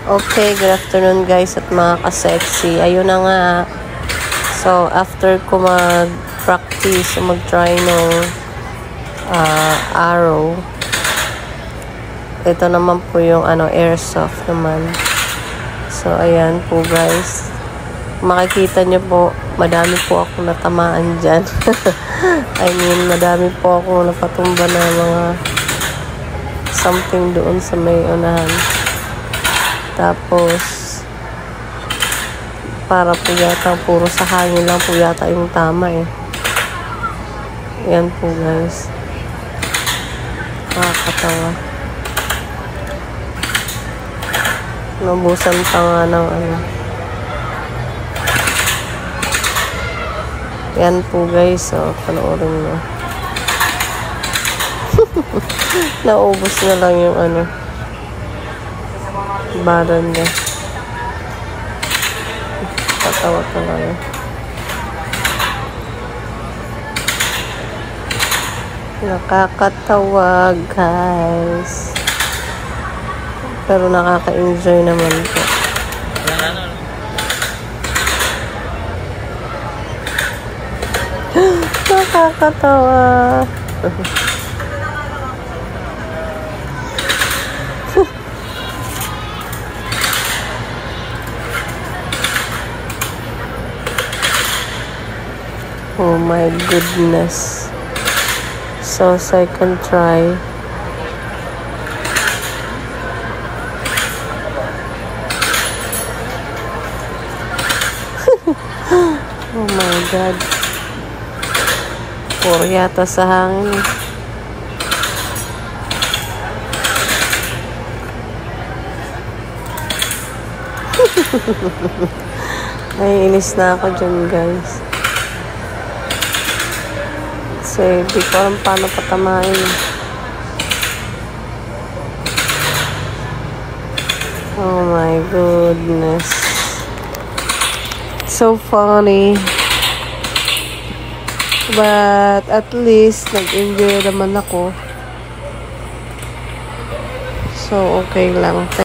Okay, good afternoon guys at mga ka-sexy. Ayun na nga. So, after ko mag-practice, mag-try ng arrow. Ito naman po yung airsoft naman. So, ayan po guys. Makikita nyo po, madami po ako natamaan dyan. I mean, madami po ako napatumba na mga something doon sa may unahan. Tapos, para po yata, puro sa hangin lang po yata yung tama eh. Yan po guys. Nakakatawa. Nabusan pa nga ng Yan po guys. So, panoorin nyo. Naubos na lang yung baron niya. Patawa talaga. Nakakatawa guys. Pero nakaka-enjoy naman po. Nakakatawa. Oh my goodness. So, second try. Oh my God. Puro yata sa hangin. Ay, inis na ako dyan guys. Kasi di ko alam paano patamain. Oh my goodness. So funny. But at least nag-enjoy naman ako. So okay lang.